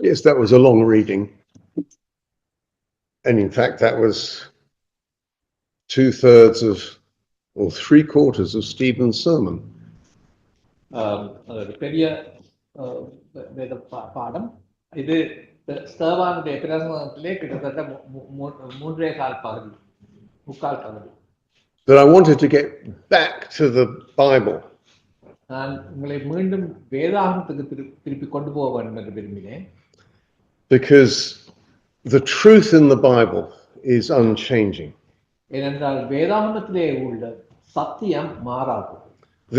Yes, that was a long reading. And in fact, that was 2/3 of, or 3/4 of Stephen's sermon. அது பெரிய வேத பாடம். இது ஸ்தேவானுடைய பிரசங்கத்திலே கிட்டத்தட்ட 3.25 பகுதி, 3/4 பகுதி. But I wanted to get back to the Bible. நான் உங்களை மீண்டும் வேதாகமத்துக்கு திருப்பி கொண்டு போக வேண்டும் என்று விரும்பினேன். Because the truth in the Bible is unchanging. ஏனென்றால் வேதாகமத்திலே உள்ள சத்தியம் மாறாது.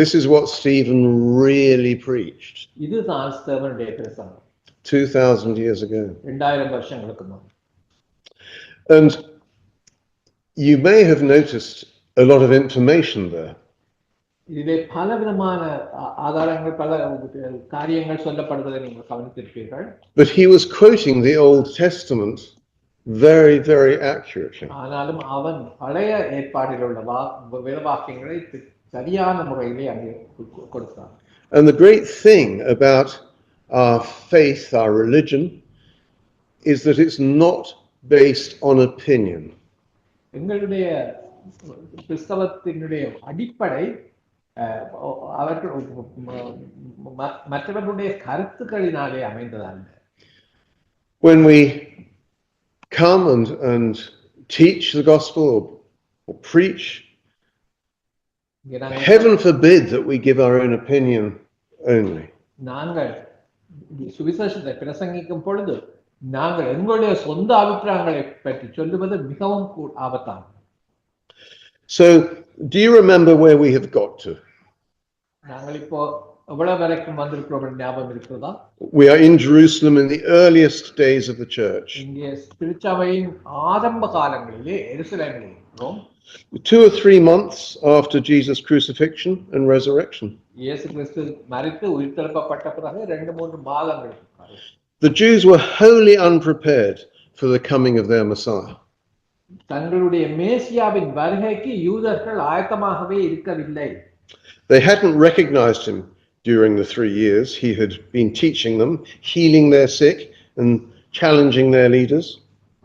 This is what Stephen really preached. இதுதான் ஸ்தேவானுடைய பிரசங்கம். 2000 years ago. 2000 வருஷங்களுக்கு முன். And you may have noticed a lot of information there. இதிலே பலவிதமான ஆதாரங்கள், பல காரியங்கள் சொல்லப்படுவதை நீங்கள் கவனித்திருப்பீர்கள். But he was quoting the Old Testament very, very accurately. ஆனாலும் அவன் பழைய ஏற்பாட்டில் உள்ள வேதவாக்கியங்களை சரியான முறையிலே அங்கே கொடுத்தான். And the great thing about our faith, our religion, is that it's not based on opinion. எங்களுடைய கிறிஸ்தவத்தினுடைய அடிப்படை அவர்கள் மற்றவர்களுடைய கருத்துக்களினாலே அமைந்ததல்ல. When we come and teach the gospel or preach, heaven forbid that we give our own opinion only. நாங்கள் சுவிசேஷத்தை பிரசங்கிக்கும் பொழுது நாங்கள் எங்களுடைய சொந்த அபிப்பிராயங்களை பற்றி சொல்லுவது மிகவும் ஆபத்தானது. So, do you remember where we have got to? நாங்கள் இப்போ எவ்வளவு வரைக்கும் வந்திருக்கிறோம் ஞாபகம் இருக்கிறதா? We are in Jerusalem in the earliest days of the church. இங்கே திருச்சபையின் ஆரம்ப காலங்களிலே எருசலேமில் இருக்கிறோம். 2 or 3 months after Jesus' crucifixion and resurrection. இயேசு கிறிஸ்து மரித்து உயிர்த்தெழுப்பப்பட்ட பிறகு 2-3 மாதங்கள். The Jews were wholly unprepared for the coming of their Messiah. தங்களுடைய மேசியாவின் வருகைக்கு யூதர்கள் ஆயத்தமாகவே இருக்கவில்லை. They hadn't recognized him during the 3 years he had been teaching them, healing their sick and challenging their leaders.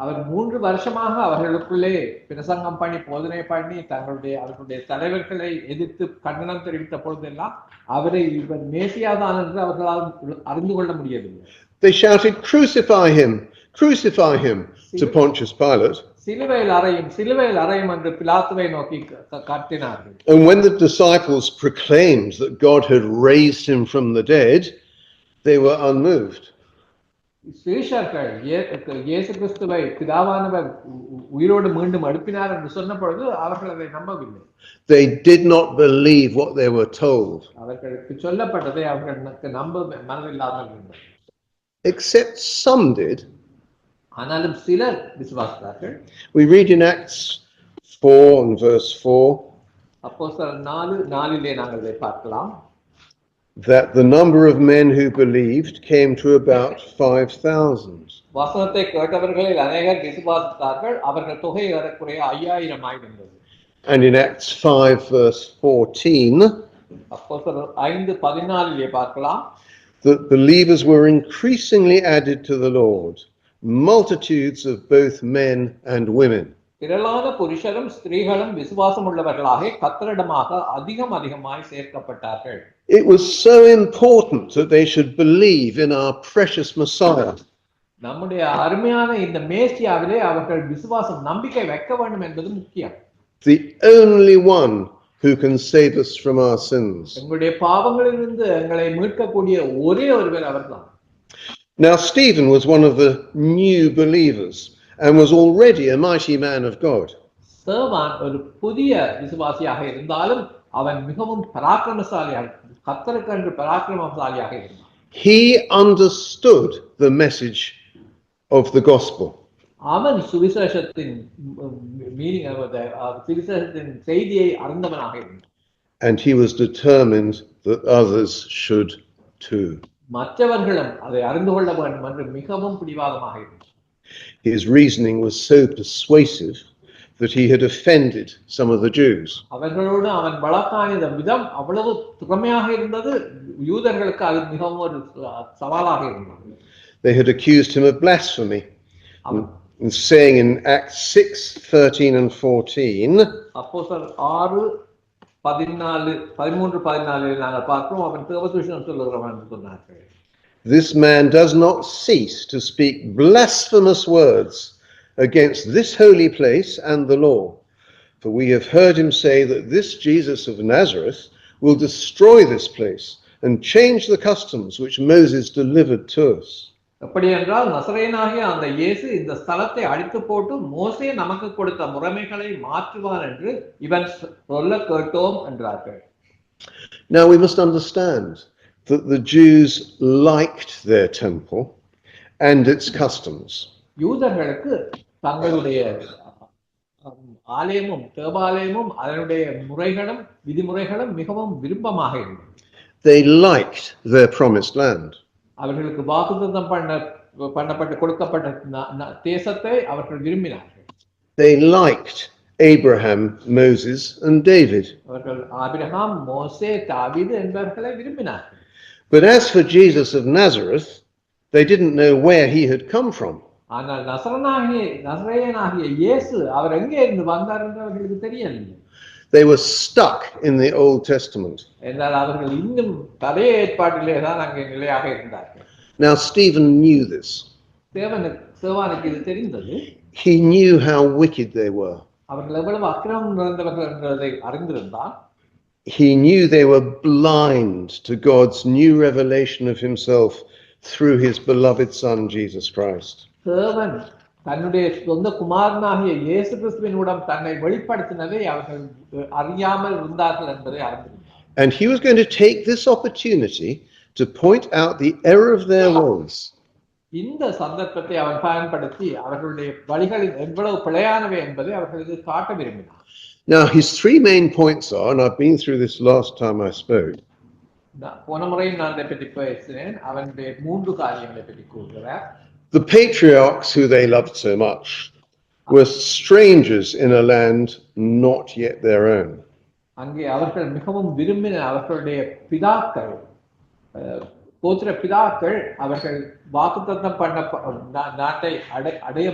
அவர் 3 வருஷமாக அவர்களுக்குள்ளே பிரசங்கம் பண்ணி போதனை பண்ணி அவர்களுடைய தலைவர்களை எதிர்த்து கண்டனம் தெரிவித்த பொழுதெல்லாம் அவரை இவர் மேசியாதான் என்று அவர்களால் அறிந்து கொள்ள முடியவில்லை. They shouted, "Crucify him! Crucify him!" to Pontius Pilate. சிலுவையில் அறையும் என்று பிலாத்துவை நோக்கி கத்தினார்கள். And when the disciples proclaimed that God had raised him from the dead, they were unmoved. சீஷர்கள் இயேசு கிறிஸ்துவை பிதாவானவர் உயிரோடு மீண்டும் எழுப்பினார் என்று சொன்ன பொழுது அவர்கள் அதை நம்பவில்லை. They did not believe what they were told. அவர்களுக்கு சொல்லப்பட்டதை அவர்களுக்கு நம்ப மனதில்லாமல் இருந்தது. Except some did. ஆனாலும் சிலர் விசுவாசித்தார்கள். We read in Acts 4 and verse 4. அப்போஸ்தலர் 4:4 நாங்கள் இதை பார்க்கலாம். That the number of men who believed came to about 5,000. வசனத்தை கேட்டவர்களில் அநேகர் விசுவாசித்தார்கள். அவர்கள் தொகை ஏறக்குறைய 5000 ஆயிருந்தது. And in Acts 5 verse 14, அப்போஸ்தலர் 5:14 பார்க்கலாம். that believers were increasingly added to the Lord, multitudes of both men and women. திரளான புருஷரும் ஸ்திரீகளும் விசுவாசம் உள்ளவர்களாக கர்த்தரிடமாக அதிகமாய் சேர்க்கப்பட்டார்கள். It was so important that they should believe in our precious Messiah. நம்முடைய அருமையான இந்த மேசியாவிலே அவர்கள் விசுவாசம் நம்பிக்கை வைக்க வேண்டும் என்பது முக்கியம். The only one who can save us from our sins. எங்களுடைய பாவங்களிலிருந்து எங்களை மீட்கக்கூடிய ஒரே ஒருவர் அவர்தான். Now Stephen was one of the new believers and was already a mighty man of God. ஸ்தேவான் ஒரு புதிய விசுவாசியாக இருந்தாலும் அவன் மிகவும் பராக்கிரமசாலியாக கர்த்தருக்கு பராக்கிரமசாலியாக இருந்தான். He understood the message of the gospel. அவன் சுவிசேஷத்தின் சுவிசேஷத்தின் செய்தியை அறிந்தவனாக இருந்தான். And he was determined that others should too. மற்றவர்களும் அதை அறிந்து கொள்ள வேண்டும் என்று மிகவும் பிடிவாதமாக இருந்தான். His reasoning was so persuasive that he had offended some of the Jews. அவர்களோடு அவன் வழக்காடிய விதம் அவ்வளவு திறமையாக இருந்தது. யூதர்களுக்கு அது மிகவும் ஒரு சவாலாக இருந்தது. They had accused him of blasphemy. அவன் And saying in Acts 6:13 and 14, அப்போஸ்தலர் 6:13-14 நாங்கள் பார்க்கிறோம். அவன் தேவதூஷணம் சொல்லுகிறவன் என்று சொன்னார்கள். this man does not cease to speak blasphemous words against this holy place and the law. For we have heard him say that this Jesus of Nazareth will destroy this place and change the customs which Moses delivered to us. எப்படி என்றால் நசரேயனாகிய அந்த இயேசு இந்த ஸ்தலத்தை அழித்து போட்டு மோசே நமக்கு கொடுத்த முறைமைகளை மாற்றுவார் என்று இவன் சொல்ல கேட்டோம் என்றார்கள். Now we must understand that the Jews liked their temple and its customs. யூதர்களுக்கு தங்களுடைய ஆலயமும் தேவாலயமும் அதனுடைய முறைகளும் விதிமுறைகளும் மிகவும் விருப்பமாக இருந்தது. They liked their promised land. அவர்களுக்கு வாக்குத்தத்தம் பண்ணப்பட்டு கொடுக்கப்பட்ட தேசத்தை அவர்கள் விரும்பினார்கள். They liked Abraham, Moses and David. அவர்கள் ஆபிரகாம், மோசே, தாவீது என்பவர்களை விரும்பினார்கள். But as for Jesus of Nazareth, they didn't know where he had come from. ஆனால் நசரேயனாகிய இயேசு அவர் எங்கே இருந்து வந்தார் என்று அவர்களுக்கு தெரியவில்லை. They were stuck in the Old Testament. என்றால் அவர்கள் இன்னும் பழைய ஏற்பாட்டிலே தான் அங்கே நிலையாக இருந்தார்கள். Now Stephen knew this. சேவானுக்கு இது தெரிந்தது. He knew how wicked they were. அவர்கள் எவ்வளவு அக்கிரமம் நிறைந்தவர்கள் என்பதை அறிந்திருந்தார். He knew they were blind to God's new revelation of himself through his beloved Son, Jesus Christ. தேவன் தன்னுடைய சொந்த குமாரனாகிய இயேசு கிறிஸ்துவினுடன் தன்னை வெளிப்படுத்தினதை அவர்கள் அறியாமல் இருந்தார்கள் என்பதை அறிந்திருந்தார். And he was going to take this opportunity to point out the error of their ways. இந்த சந்தர்ப்பத்தை அவன் பயன்படுத்தி அவர்களுடைய வழிகளில் எவ்வளவு பிழையானவை என்பதை அவர்களுக்கு காட்ட விரும்பினார். Now his three main points are, and I've been through this last time I spoke. போன முறையில் நான் இதை பற்றி பேசினேன். அவனுடைய 3 காரியங்களை பற்றி கூறுகிறார். The patriarchs who they loved so much were strangers in a land not yet their own. அங்கே அவர்கள் மிகவும் விரும்பின அவர்களுடைய பிதாக்கள், கோத்திர பிதாக்கள் அவர்கள் வாக்குத்தத்தம் பண்ண நாட்டை அடைய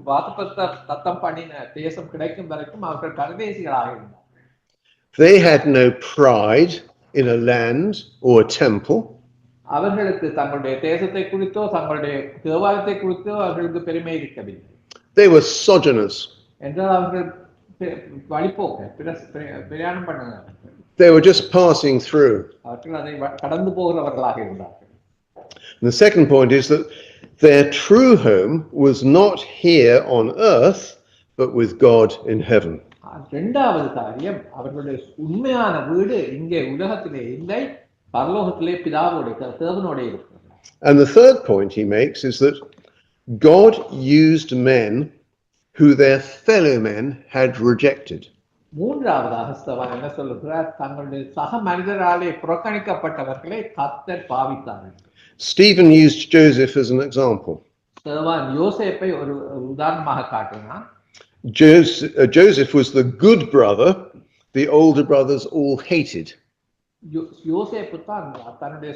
வாக்குத்தத்தம் பண்ணின தேசம் கிடைக்கும் வரைக்கும் அவர்கள் பரதேசிகளாக இருந்தார். They had no pride in a land or a temple. அவர்களுக்கு தங்களுடைய தேசத்தை குறித்தோ தங்களுடைய தேவாலயத்தை குறித்தோ அவர்களுக்கு பெருமை இருக்கவில்லை. They were sojourners. என்றால் அவர்கள் வழிபோக்க பிரயாணம் பண்ணினார்கள். They were just passing through. அவர்கள் அதை கடந்து போகிறவர்களாக இருந்தார்கள். And the second point is that their true home was not here on earth, but with God in heaven. இரண்டாவது காரியம், அவர்களுடைய உண்மையான வீடு இங்கே உலகத்திலே இல்லை, பரலோகத்திலே பிதாவோடு தேவனோடு இருக்கிறது. And the third point he makes is that God used men who their fellow men had rejected. மூன்றாவதாக ஸ்தவான் என்ன சொல்லுகிறார்? தங்களுடைய சக மனிதராலே புறக்கணிக்கப்பட்டவர்களை கர்த்தர் பாவித்தார். Stephen used Joseph as an example. ஸ்தவான் யோசேப்பை ஒரு உதாரணமாக காட்டினார். Joseph was the good brother the older brothers all hated. யோசேப்பு தான் தன்னுடைய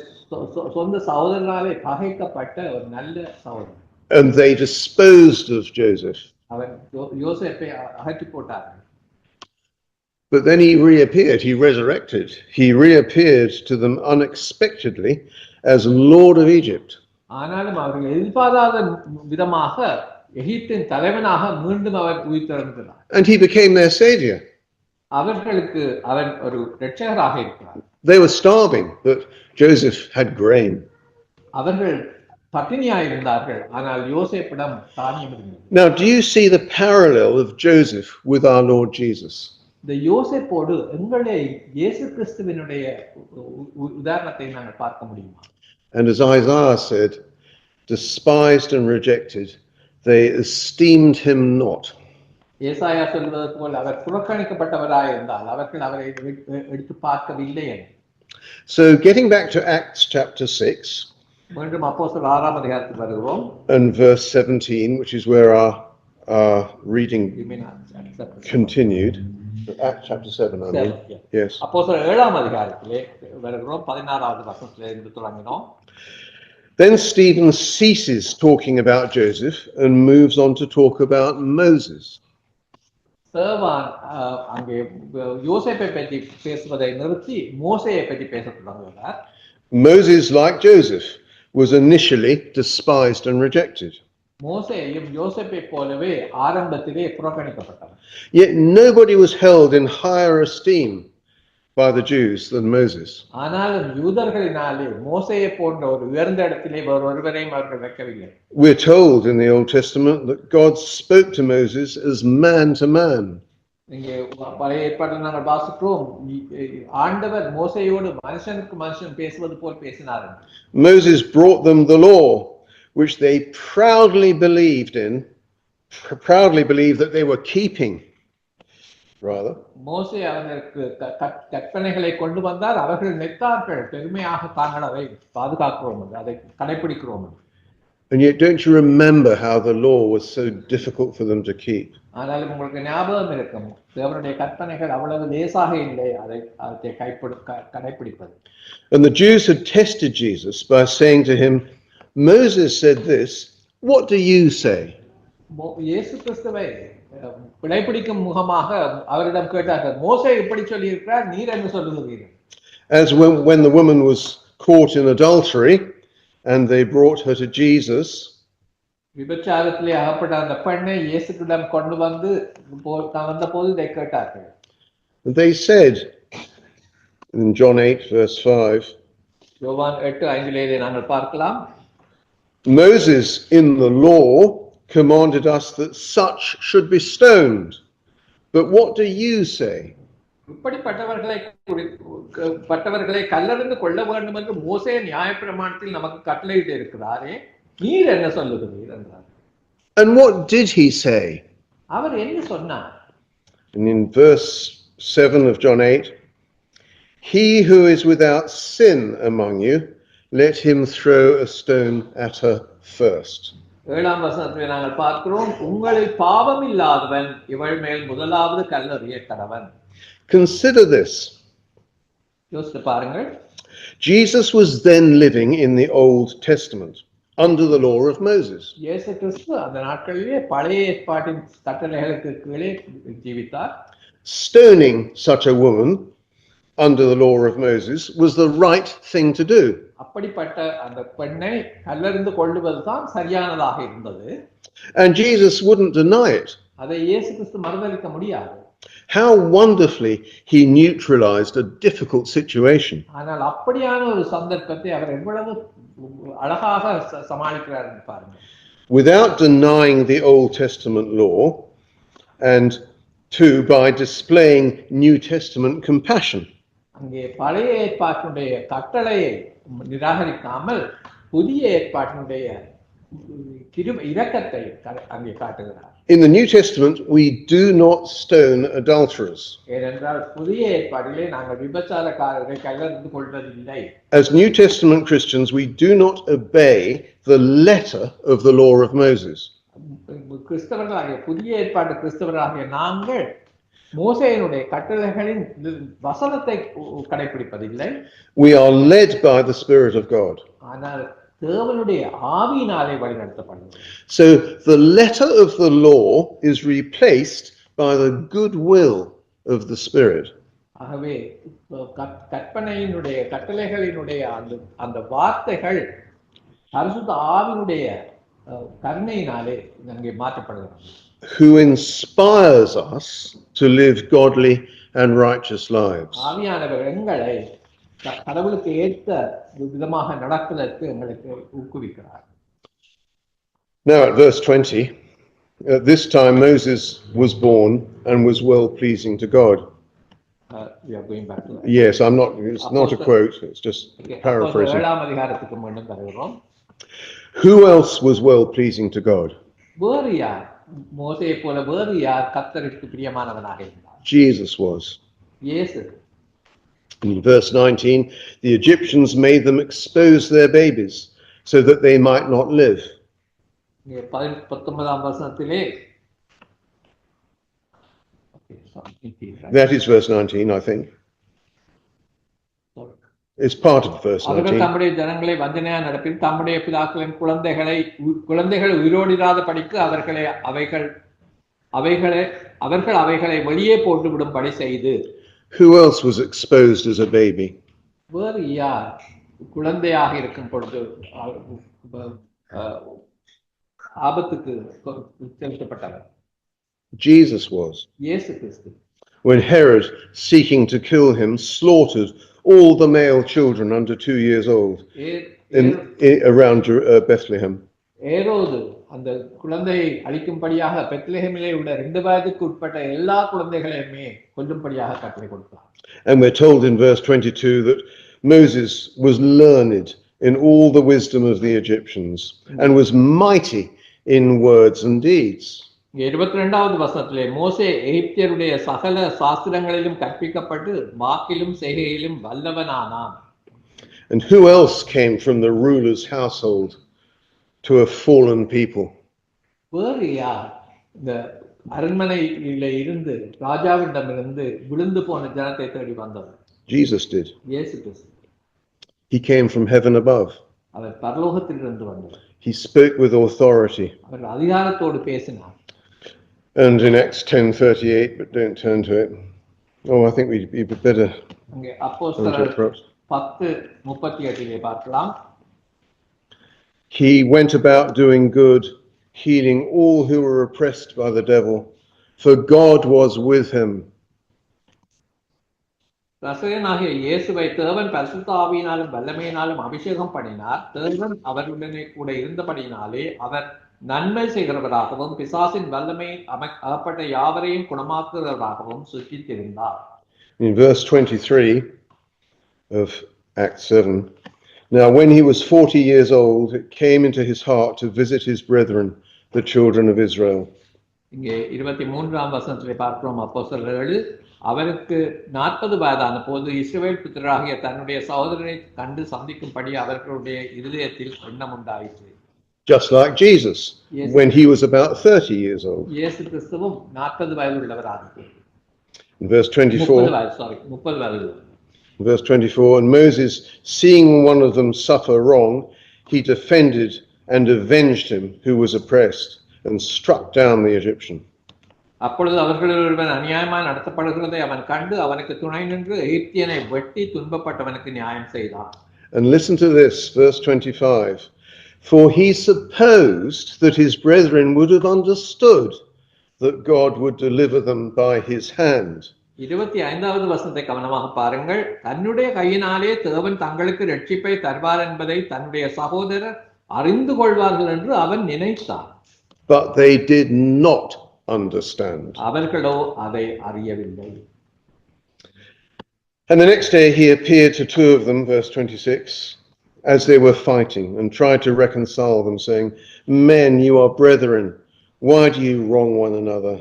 சொந்த சகோதரராலே பகைக்கப்பட்ட ஒரு நல்ல சகோதரன். And they disposed of Joseph. அவன் யோசேப்பை அகற்றி போட்டார்கள். But then he reappeared, he resurrected. He reappeared to them unexpectedly as Lord of Egypt. ஆனாலும் அவர்கள் எதிர்பாராத விதமாக எகிப்தின் தலைவனாக மீண்டும் அவர் உயிர்த்தெழுந்தார். And he became their savior. அவர்களுக்கு அவன் ஒரு இரட்சகராக இருக்கிறார். They were starving, but Joseph had grain. அவர்கள் பட்டினியாய் இருந்தார்கள், ஆனால் யோசேப்பிடம் தானியம் இருந்தது. Now, do you see the parallel of Joseph with our Lord Jesus? இந்த யோசேப்போடு எங்களுடைய இயேசு கிறிஸ்துவினுடைய உதாரணத்தை நாங்கள் பார்க்க முடியுமா? And as Isaiah said, despised and rejected, they esteemed him not. ஏசாயா சொல்வது போல் அவர் புறக்கணிக்கப்பட்டவராய் இருந்தால் அவர்கள் அவரை எடுத்து பார்க்கவில்லை. So getting back to Acts chapter 6 மீண்டும் அப்போஸ்தலர் 6ஆம் அதிகாரத்துக்கு வருகிறோம். and verse 17, which is where our reading continued. Acts chapter 7, I mean. Yes. அப்போஸ்தலர் 7ஆம் அதிகாரத்திலே வருகிறோம். 16வது வசனத்திலிருந்து தொடங்கினோம். Then Stephen ceases talking about Joseph and moves on to talk about Moses. சேவான் அங்கே யோசேப்பை பற்றி பேசுவதை நிறுத்தி மோசேயை பற்றி பேசத் தொடங்குகிறார். Moses, like Joseph, was initially despised and rejected. மோசேயும் யோசேப்பை போலவே ஆரம்பத்திலே புறக்கணிக்கப்பட்டார். Yet nobody was held in higher esteem by the Jews than Moses. ஆனாலும் யூதர்களினாலே மோசேயை போன்ற ஒரு உயர்ந்த இடத்திலே ஒருவரையும் அவர்கள் வைக்கவில்லை. We're told in the Old Testament that God spoke to Moses as man to man. இங்கே பழைய ஏற்பாட்டில் நாங்கள் வாசிக்கிறோம், ஆண்டவர் மோசேயோடு மனுஷனுக்கு மனுஷன் பேசுவது போல் பேசினார். Moses brought them the law, which they proudly believed that they were keeping. மோசே அவர்களுக்கு கற்பனைகளை கொண்டு வந்தார். அவர்கள் நினைத்தார்கள் பெருமையாக தாங்கள் அதை பாதுகாக்கிறோம் என்று, அதை கடைபிடிக்கிறோம் என்று. And yet don't you remember how the law was so difficult for them to keep? ஆனாலும் உங்களுக்கு ஞாபகம் இருக்கும், தேவனுடைய கற்பனைகள் அவ்வளவு லேசாக இல்லை அதை கடைபிடிப்பது. And the Jews had tested Jesus by saying to him, Moses said this, what do you say? இயேசு கிறிஸ்துவை பிழைப்பிடிக்கும் முகமாக அவரிடம் கேட்டார்கள், மோசே இப்படி சொல்லி இருக்கிறார், நீர் என்ன சொல்லுகிறீர்கள்? As when the woman was caught in adultery and they brought her to Jesus, விபச்சாரத்திலே அகப்பட்ட அந்த பெண்ணை இயேசுவிடம் கொண்டு வந்தபோது இதை கேட்டார்கள். They said in John 8 verse 5, யோவான் 8:5 நாங்கள் பார்க்கலாம், Moses in the law commanded us that such should be stoned. But what do you say? இப்படிப்பட்டவர்களை கல்லெறிந்து கொள்ள வேண்டும் என்று மோசே நியாயப்பிரமாணத்தில் நமக்கு கட்டளையிட்டு இருக்கிறாரே, நீர் என்ன சொல்லுகிறீர் என்றார். And what did he say? அவர் என்ன சொன்னார்? And in verse 7 of John 8, he who is without sin among you, let him throw a stone at her first. 7ஆம் வசனத்தில் நாங்கள் பார்க்கிறோம், உங்களில் பாவம் இல்லாதவன் இவள் மேல் முதலாவது கல்லெறிய கடவன். Consider this. யோசித்து பாருங்கள். Jesus was then living in the Old Testament under the law of Moses. இயேசு கிறிஸ்து அந்த நாட்களிலே பழைய ஏற்பாட்டின் கட்டளைகளுக்கு கீழே ஜீவித்தார். Stoning such a woman under the law of Moses was the right thing to do. அப்படிப்பட்ட அந்த பெண்ணை கல்லெறிந்து கொள்ளுவதுதான் சரியானதாக இருந்தது. And Jesus wouldn't deny it. அதை இயேசு கிறிஸ்து மறுதலிக்க முடியாது. How wonderfully he neutralized a difficult situation. ஆனால் அப்படியான ஒரு சந்தர்ப்பத்தை அவர் எவ்வளவு அழகாக சமாளிக்கிறார் என்று பாருங்கள். Without denying the Old Testament law, and two, by displaying New Testament compassion. அங்கே பழைய ஏற்பாட்டினுடைய கட்டளையை நிராகரிக்காமல் புதிய ஏற்பாட்டினுடைய இரக்கத்தை அங்கே காட்டுகிறார். In the New Testament, we do not stone adulterers. ஏனென்றால் புதிய ஏற்பாட்டிலே நாங்கள் விபச்சாரக்காரரை கல்லெறிந்து கொள்வதில்லை. As New Testament Christians, we do not obey the letter of the law of Moses. கிறிஸ்தவர்களாகிய புதிய ஏற்பாட்டு கிறிஸ்தவர்களாகிய நாங்கள் மோசேயினுடைய கட்டளைகளின் வசனத்தை கடைபிடிப்பதில்லை. We are led by the Spirit of God. ஆனால் தேவனுடைய ஆவியினாலே வழிநடத்தப்படுகிறோம். So the letter of the law is replaced by the good will of the Spirit. ஆகவே கட்டளைகளினுடைய அந்த வார்த்தைகள் பரிசுத்த ஆவியினுடைய கருணையினாலே அங்கே மாற்றப்படுகிறது. Who inspires us to live godly and righteous lives. ஆவியானவர் எங்களை கடவுளுக்கு ஏற்ற விதமாக நடப்பதற்கு எங்களுக்கு ஊக்குவிக்கிறார். Now at verse 20, at this time Moses was born and was well pleasing to God. We are going back to that. Yes, it's not a quote, it's just paraphrasing. 7ஆம் அதிகாரத்துக்கு மீண்டும் வருகிறோம். Who else was well pleasing to God? வேறு யார் மோசேயை போல வேறு யார் கர்த்தருக்கு பிரியமானவனாக இருந்தார்? Jesus was. இயேசு. In verse 19, the Egyptians made them expose their babies so that they might not live. 19ஆம் வசனத்திலே That is verse 19, I think. It's part of verse அவர்கள் 19. தம்முடைய ஜனங்களை வஞ்சனையா நடப்பில் தம்முடைய பிதாக்களின் குழந்தைகள் உயிரோடிராத படிக்கு அவர்கள் அவைகளை வெளியே போட்டுவிடும்படி செய்து. Who else was exposed as a baby? வேறு யார் குழந்தையாக இருக்கும் பொழுது ஆபத்துக்கு செலுத்தப்பட்டவர்? Jesus was. இயேசு கிறிஸ்து. When Herod, seeking to kill him, slaughtered all the male children under 2 years old around Bethlehem. ஏரோது அந்த குழந்தையை அழிக்கும்படியாக பெத்லெஹேமிலே உள்ள 2 வயதுக்கு உட்பட்ட எல்லா குழந்தைகளையுமே கொல்லும்படியாக கட்டளை கொடுத்தார். And we're told in verse 22 that Moses was learned in all the wisdom of the Egyptians and was mighty in words and deeds. 22வது வசனத்திலே மோசே எகிப்தியருடைய சகல சாஸ்திரங்களிலும் கற்பிக்கப்பட்டு வாக்கிலும் செய்கையிலும் வல்லவனானான். And who else came from the ruler's household to a fallen people? வேறு யார் இந்த அரண்மனையிலே இருந்து ராஜாவிடமிருந்து விழுந்து போன ஜனத்தை தேடி வந்தவர்? Jesus did. இயேசு கிறிஸ்து. He came from heaven above. அவர் பரலோகத்திலிருந்து வந்தவர். He spoke with authority. அவர் அதிகாரத்தோடு பேசினார். And in Acts 10:38, but don't turn to it. Oh, I think we'd better. அங்கே அப்போஸ்தலர் 10:38 பார்க்கலாம். He went about doing good, healing all who were oppressed by the devil, for God was with him. ரசகனாகிய இயேசுவை தேவன் பரிசுத்த ஆவியினாலும் வல்லமையினாலும் அபிஷேகம் பண்ணினார். தேவன் அவருடனே கூட இருந்தபடியினாலே அவர் நன்மை செய்கிறவராகவும் பிசாசின் வல்லமை அகப்பட்ட யாவரையும் குணமாக்குகிறவராகவும் சுற்றித் திரிந்தார். In verse 23 of Acts 7, now when he was 40 years old, it came into his heart to visit his brethren, the children of Israel. இங்கே 23ஆம் வசனத்திலே பார்க்கிறோம். அப்போஸ்தலர் அவருக்கு 40 வயதான போது இஸ்ரவேல் புத்திரராகிய தன்னுடைய சகோதரனை கண்டு சந்திக்கும்படி அவர்களுடைய இருதயத்தில் எண்ணம் உண்டாயிற்று. Just like Jesus, yes, when he was about 30 years old. இயேசு கிறிஸ்துவும் 40 வயது உள்ளவரானார். In verse 24, 30 வயது. Verse 24, and Moses, seeing one of them suffer wrong, he defended and avenged him who was oppressed and struck down the Egyptian. அப்பொழுது அவர்களில் ஒருவன் அநியாயமாய் நடத்தப்படுகிறதை அவன் கண்டு அவனுக்கு துணை நின்று எகிப்தியனை வெட்டி துன்பப்பட்டவனுக்கு நியாயம் செய்தான். And listen to this, verse 25. For he supposed that his brethren would have understood that God would deliver them by his hand. 25வது வசனத்தை கவனமாக பாருங்கள். தன்னுடைய கையினாலே தேவன் தங்களுக்கு இரட்சிப்பை தருவார் என்பதை தன்னுடைய சகோதரர் அறிந்து கொள்வார்கள் என்று அவன் நினைத்தான். But they did not understand. அவர்களோ அதை அறியவில்லை. And the next day he appeared to 2 of them, verse 26, as they were fighting, and tried to reconcile them, saying, Men, you are brethren, why do you wrong one another?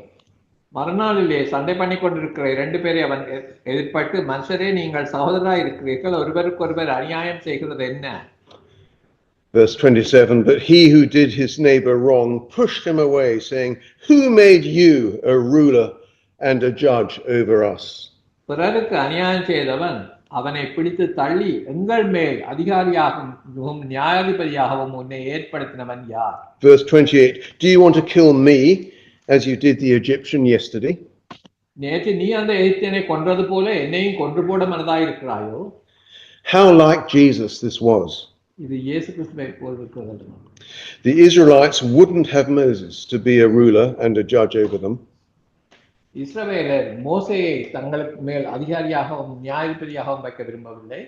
மறுநாளிலே சண்டை பண்ணி கொண்டிருக்கிற 2 பேரை அவன் எதிர்பட்டு, மனுஷரே நீங்கள் சகோதரராய் இருக்கிறீர்கள், ஒருவருக்கொருவர் அநியாயம் செய்கிறது என்ன? Verse 27, but he who did his neighbor wrong pushed him away, saying, Who made you a ruler and a judge over us? பிறருக்கு அநியாயம் செய்தவன் அவனை பிடித்து தள்ளி எங்கள் மேல் அதிகாரியாகவும் நியாயாதிபதியாகவும் உன்னை ஏற்படுத்தினவன் யார்? Verse 28, do you want to kill me as you did the Egyptian yesterday? நேற்று நீ அந்த எகிப்தியனை கொன்றது போல என்னையும் கொன்று போட மனதாய் இருக்கிறாயோ? How like Jesus this was. இது இயேசு கிறிஸ்துவை போல் இருக்கிறது. The Israelites wouldn't have Moses to be a ruler and a judge over them. இஸ்ரவேலர் மோசேயை தங்களுக்கு மேல் அதிகாரியாகவும் நியாயாதிபதியாகவும் வைக்க விரும்பவில்லை.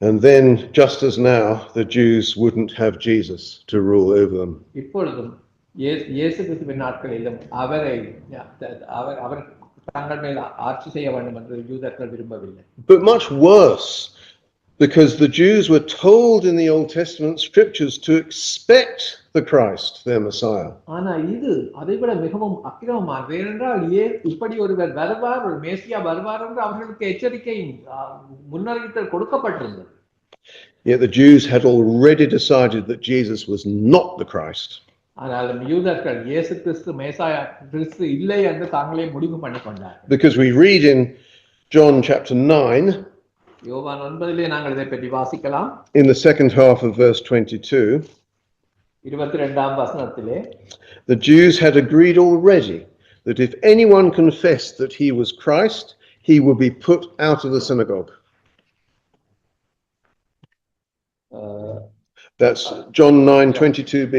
And then, just as now, the Jews wouldn't have Jesus to rule over them. இப்பொழுதும் இயேசு கிறிஸ்துவின் நாட்களிலும் அவர் தங்கள் மேல் ஆட்சி செய்ய வேண்டும் என்று யூதர்கள் விரும்பவில்லை. But much worse, because the Jews were told in the Old Testament scriptures to expect the Christ, their Messiah. ஆனா இது அதைவிட மிகவும் அக்கிரமமானது. ஏனென்றால் இப்படி ஒருவர் வருவார், ஒரு மேசியா வருவார் என்று அவர்களுக்கு எச்சரிக்கை முன்னறிவித்தல் கொடுக்கப்பட்டிருந்தது. Yet the Jews had already decided that Jesus was not the Christ. ஆனாலும் யூதர்கள் இயேசு கிறிஸ்து மேசியா கிறிஸ்து இல்லை என்று தாங்களே முடிவு பண்ணி கொண்டார்கள். Because we read in John chapter 9 யோவான் 9 நாங்கள் இதை பற்றி வாசிக்கலாம். In the second half of verse 22, 22ஆம் வசனத்திலே, the Jews had agreed already that if anyone confessed that he was Christ, he would be put out of the synagogue. That's John 9:22b.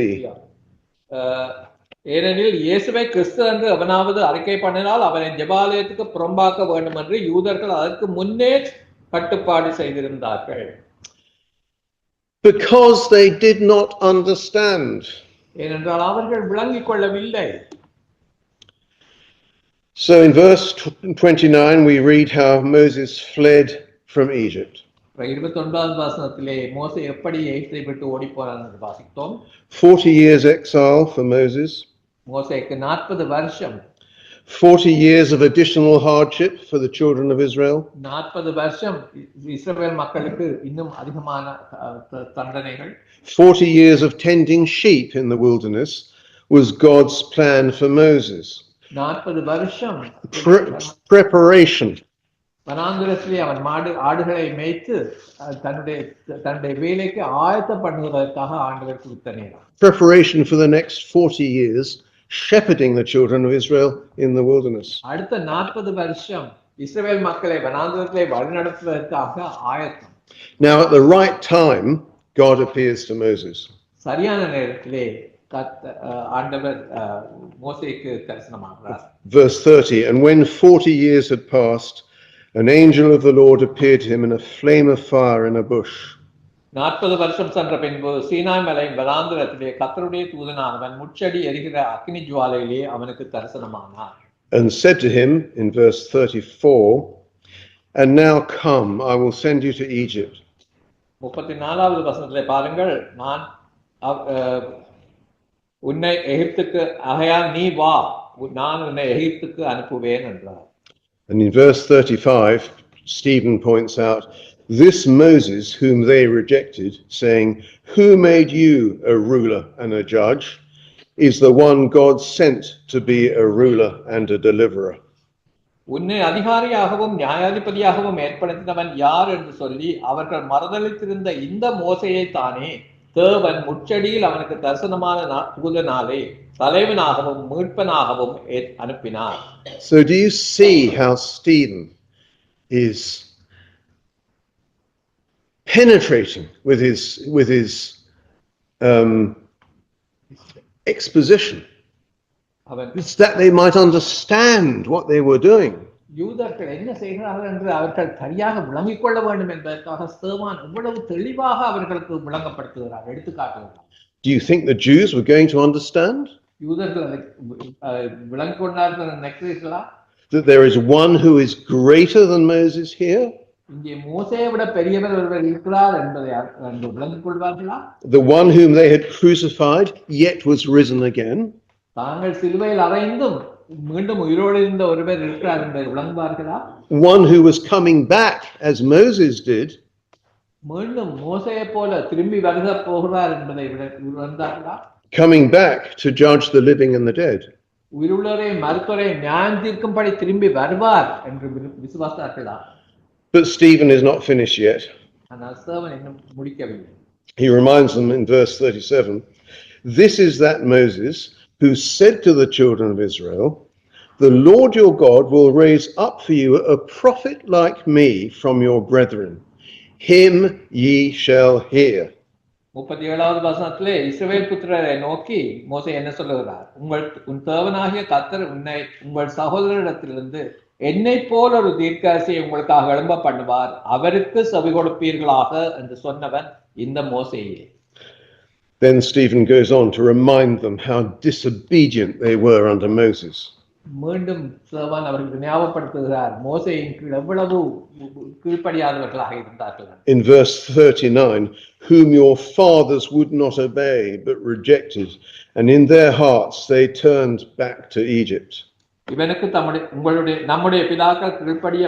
ஏனெனில் இயேசுவை கிறிஸ்து என்று எவனாவது அறிக்கை பண்ணினால் அவனை ஜெபாலயத்துக்கு புறம்பாக்க வேண்டும் என்று யூதர்கள் அதற்கு முன்னே கட்டுப்பாடு செய்திருந்தார்கள். Because they did not understand. ஏனென்றால் அவர்கள் விளங்கிக் கொள்ளவில்லை. So in verse 29 we read how Moses fled from Egypt. 29ஆம் வசனத்திலே மோசே எப்படி எகிப்தை விட்டு ஓடி போனான் என்று வாசித்தோம். 40 years exile for Moses. மோசேக்கு 40 வருஷம். 40 years of additional hardship for the children of Israel. 40 வருஷம் இஸ்ரவேல் மக்களுக்கு இன்னும் அதிகமான தண்டனைகள். 40 years of tending sheep in the wilderness was God's plan for Moses. 40 வருஷம் Preparation. வனாந்திரத்திலே அவன் ஆடுகளை மேய்த்து தன்னுடைய வேலைக்கு ஆயத்தம் பண்ணுவதற்காக ஆண்டவர் கொடுத்த நேரம். Preparation for the next 40 years, shepherding the children of Israel in the wilderness. அடுத்த 40 வருஷம் இஸ்ரவேல் மக்களை வனாந்திரத்திலே வழிநடத்துவதற்காக ஆயத்தம். Now at the right time, God appears to Moses. சரியான நேரத்திலே ஆண்டவர் மோசேக்கு தரிசனமாகிறார். Verse 30, and when 40 years had passed, an angel of the Lord appeared to him in a flame of fire in a bush. 40 வருஷம் சென்ற பின்பு சீனாய் மலையின் வனாந்திரத்திலே கர்த்தருடைய தூதனானவன் முட்செடி எரிகிற அக்கினி ஜுவாலையிலே அவனுக்கு தரிசனமானார். And said to him in verse 34, and now come, I will send you to Egypt. 34வது வசனத்திலே பாருங்கள், நான் உன்னை எகிப்துக்கு ஆகையால் நீ வா, நான் உன்னை எகிப்துக்கு அனுப்புவேன் என்றார். And in verse 35, Stephen points out, this Moses whom they rejected, saying, who made you a ruler and a judge, is the one God sent to be a ruler and a deliverer. உன்னை அதிகாரியாகவும் நியாயாதிபதியாகவும் ஏற்படுத்தினவன் யார் என்று சொல்லி அவர்கள் மறுதலித்திருந்த இந்த மோசேயை தானே தேவன் முட்செடியில் அவனுக்கு தரிசனமான தூதனாலே தலைவனாகவும் மீட்பனாகவும் அனுப்பினார். So do you see how Stephen is penetrating with his exposition? It's that they might understand what they were doing. யூதர்கள் என்ன செய்கிறார்கள் என்று அவர்கள் சரியாக விளங்கிக் கொள்ள வேண்டும் என்பதற்காக ஸ்தேவான் எவ்வளவு தெளிவாக அவர்களுக்கு விளங்கப்படுத்துகிறார், எடுத்துக்காட்டுகிறார். Do you think the Jews were going to understand? யூதர்கள் அதை விளங்கிக் கொண்டார்கள் நினைக்கிறீர்களா? That there is one who is greater than Moses here? இங்கே மோசேயை விட பெரியவர் ஒருவர் இருக்கிறார் என்பதை விளங்கிக் கொள்வார்களா? The one whom they had crucified yet was risen again? தாங்கள் சிலுவையில் அறைந்தும் மீண்டும் உயிரோடு இருந்த ஒருவர் இருக்கிறார் என்பதை விளங்குவார்களா? One who was coming back as Moses did? மீண்டும் மோசேயை போல திரும்பி வருக போகிறார் என்பதை விளங்குவார்களா? Coming back to judge the living and the dead. உயிருள்ளவரையும் மருத்துவரையும் நியாயம் தீர்க்கும்படி திரும்பி வருவார் என்று விசுவாசித்தார்களா? But Stephen is not finished yet. ஆனால் ஸ்தேவான் இன்னும் முடிக்கவில்லை. He reminds them in verse 37, this is that Moses who said to the children of Israel, the Lord your God will raise up for you a prophet like me from your brethren. Him ye shall hear. 37வது வசனத்திலே இஸ்ரவேல் புத்திரரை நோக்கி மோசே என்ன சொல்லுகிறார்? உன் தேவனாகிய கர்த்தர் உன்னை உங்கள் சகோதரரிடத்திலிருந்து என்னை போல ஒரு தீர்க்கதரிசியை உங்களுக்காக எழும்ப பண்ணுவார், அவருக்கு செவி கொடுப்பீர்களாக என்று சொன்னவன் இந்த மோசேயே. Then Stephen goes on to remind them how disobedient they were under Moses. மீண்டும் ஸ்தேவான் அவர்களுக்கு ஞாபகப்படுத்துகிறார் மோசேயின் கீழ் எவ்வளவு கீழ்ப்படியாதவர்களாக இருந்தார்கள். In verse 39, whom your fathers would not obey but rejected, and in their hearts they turned back to Egypt. இவனுக்கு நம்முடைய பிதாக்கள் கீழ்ப்படிய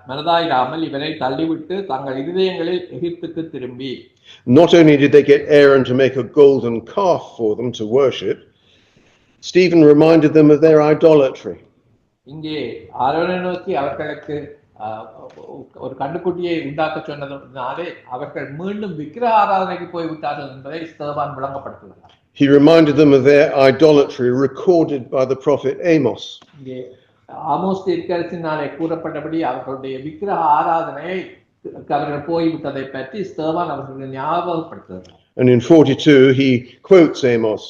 மனதாயிராமல் இவனை தள்ளிவிட்டு தங்கள் இருதயங்களில் எகிப்துக்கு திரும்பி. Not only did they get Aaron to make a golden calf for them to worship, Stephen reminded them of their idolatry. இங்கே ஆரோனை நோக்கி அவர்களுக்கு ஒரு கண்டுக்குட்டியை உண்டாக்க சொன்னதுனாலே அவர்கள் மீண்டும் விக்கிரக ஆராதனைக்கு போய்விட்டார்கள் என்பதை ஸ்தேவான் விளங்கப்படுத்துகிறார். He reminded them of their idolatry recorded by the prophet Amos. இங்கே ஆமோஸ் தீர்க்கதரிசியினாலே கூறப்பட்டபடி அவர்களுடைய விக்கிரக ஆராதனையை அவர்கள் போய்விட்டதை பற்றி ஸ்தேவான் அவர்களுக்கு ஞாபகப்படுத்துகிறார். And in 42 he quotes Amos,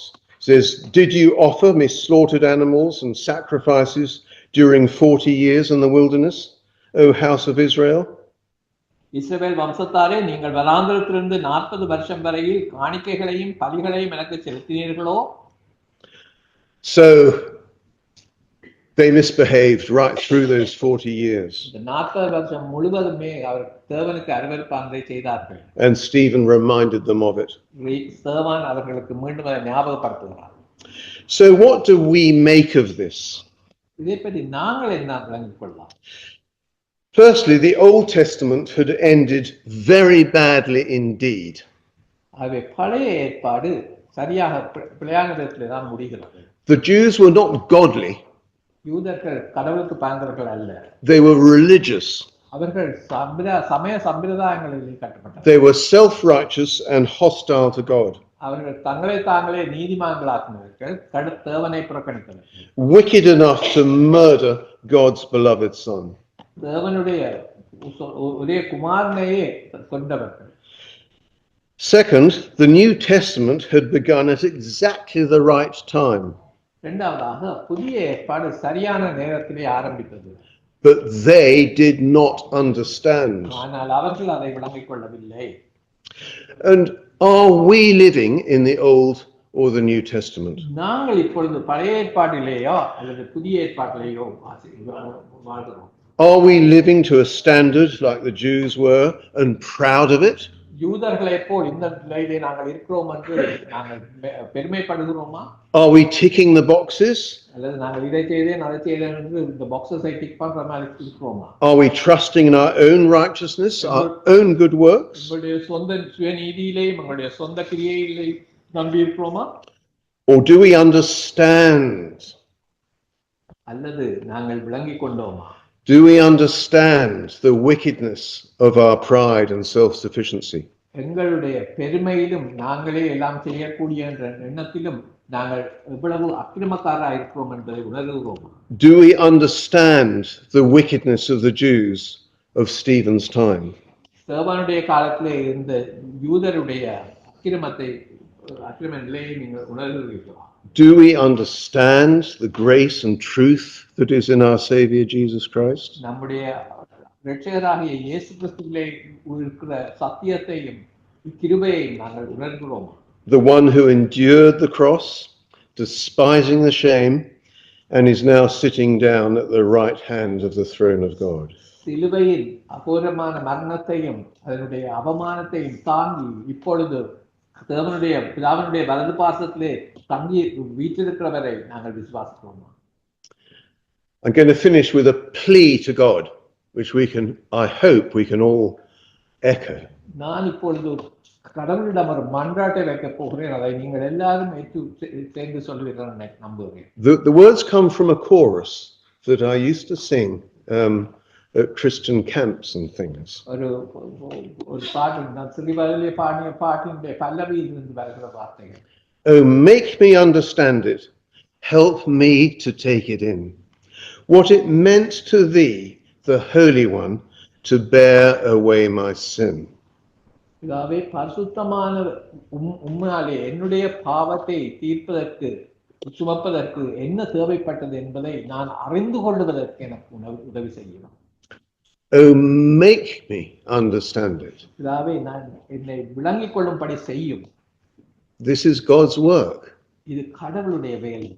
says, "Did you offer me slaughtered animals and sacrifices during 40 years in the wilderness, O house of Israel?" இஸ்ரவேல் வம்சத்தாரே, நீங்கள் வனாந்திரத்திலிருந்து 40 வருஷம் வரையில் காணிக்கைகளையும் பலிகளையும் எனக்கு செலுத்தினீர்களோ? So they misbehaved right through those 40 years. இந்த 40 வருஷம் முழுவதுமே அவர் தேவனுக்கு அருவருப்பானதை செய்தார்கள். And Stephen reminded them of it. ஸ்தேவான் அவர்களுக்கு மீண்டும் அதை ஞாபகப்படுத்துகிறார். So what do we make of this? இதை பற்றி நாங்கள் என்ன விளங்கிக் கொள்ளலாம்? Firstly, the Old Testament had ended very badly indeed. ஆகவே பழைய ஏற்பாடு சரியாக பிழையான விதத்திலே தான் முடிகிறது. The Jews were not godly. யூதர்கள் கடவுளுக்கு பயந்தவர்கள் அல்ல. They were religious. அவர்கள் சமய சம்பிரதாயங்களில் கட்டப்பட்டனர். They were self-righteous and hostile to God. அவர்கள் தங்களை தாங்களே நீதிமான்களாக்கினவர்கள், தேவனை புறக்கணித்தவர்கள். Wicked enough to murder God's beloved son. தேவனுடைய ஒரே குமாரனையே கொண்டவர்கள். Second, the New Testament had begun at exactly the right time. இரண்டாவதாக புதிய ஏற்பாடு சரியான நேரத்திலே ஆரம்பித்தது. But they did not understand. ஆனால் அவர்கள் அதை விளங்கிக் கொள்ளவில்லை. And are we living in the Old or the New Testament? நாங்கள் இப்பொழுது பழைய ஏற்பாட்டிலேயோ அல்லது புதிய ஏற்பாட்டிலேயோ வாழ்கிறோம். Are we living to a standard like the Jews were and proud of it? யூதர்களை போல் இந்த நிலையிலே நாங்கள் இருக்கிறோம் என்று நாங்கள் பெருமைப்படுகிறோமா? Are we ticking the boxes? அல்லது நாங்கள் இதை செய்தேன் அதை செய்தேன் என்று இந்த பாக்ஸஸை டிக் பண்ற மாதிரி இருக்கிறோமா? Are we trusting in our own righteousness, our own good works? உங்களுடைய சொந்த சுயநீதியிலேயும் உங்களுடைய சொந்த கிரியையிலேயும் நம்பி இருக்கிறோமா? Or do we understand? அல்லது நாங்கள் விளங்கிக் கொண்டோமா? Do we understand the wickedness of our pride and self-sufficiency? எங்களுடைய பெருமையிலும் நாங்களே எல்லாம் செய்யக்கூடிய என்ற எண்ணத்திலும் நாங்கள் எவ்வளவு அக்கிரமக்காரராக இருக்கிறோம் என்பதை உணர்கிறோம். Do we understand the wickedness of the Jews of Stephen's time? ஸ்தேவானுடைய காலத்திலே இருந்த யூதருடைய அக்கிரம நிலையை நீங்கள் உணர்கிறீர்களா? Do we understand the grace and truth that is in our Savior Jesus Christ? நம்முடைய இரட்சகராகிய இயேசு கிறிஸ்துவிலே இருக்கிற சத்தியத்தையும் கிருபையையும் நாங்கள் உணர்கிறோமா? The one who endured the cross, despising the shame, and is now sitting down at the right hand of the throne of God. சிலுவையில் அகோரமான மரணத்தையும் அதனுடைய அவமானத்தையும் தாங்கி இப்பொழுது தேவனுடைய பிதாவினுடைய வலது பாசத்திலே தங்கி வீற்றிருக்கிறவரை நாங்கள் விசுவாசிக்கிறோமா? I'm going to finish with a plea to God, which I hope we can all echo. நான் இப்பொழுது கடவுளிடம் ஒரு மன்றாட்டை வைக்கப் போகிறேன். அதை நீங்கள் எல்லாரும் சேர்ந்து சொல்வீர்கள் நம்புகிறேன். The words come from a chorus that I used to sing at Christian camps and things. ஒரு பாட்டு நான் சிறுவயதிலே பாடிய பாட்டினுடைய பல்லவியில் இருந்து வருகிற வார்த்தைகள். Oh, make me understand it. Help me to take it in. What it meant to thee, the Holy One, to bear away my sin. பிதாவே, பரிசுத்தமான உம்மாலே என்னுடைய பாவத்தை தீர்ப்பதற்கு சுமப்பதற்கு என்ன தேவைப்பட்டது என்பதை நான் அறிந்து கொள்வதற்கு எனக்கு உதவி செய்யணும். Oh, make me understand it. பிதாவே, நான் என்னை விளங்கிக் கொள்ளும்படி செய்யும். This is God's work. இது கடவுளுடைய வேலை.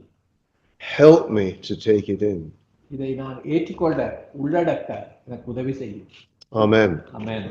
Help me to take it in. இதை நான் ஏற்றுக்கொள்ள உள்ளடக்க எனக்கு உதவி செய்யும். Amen. Amen.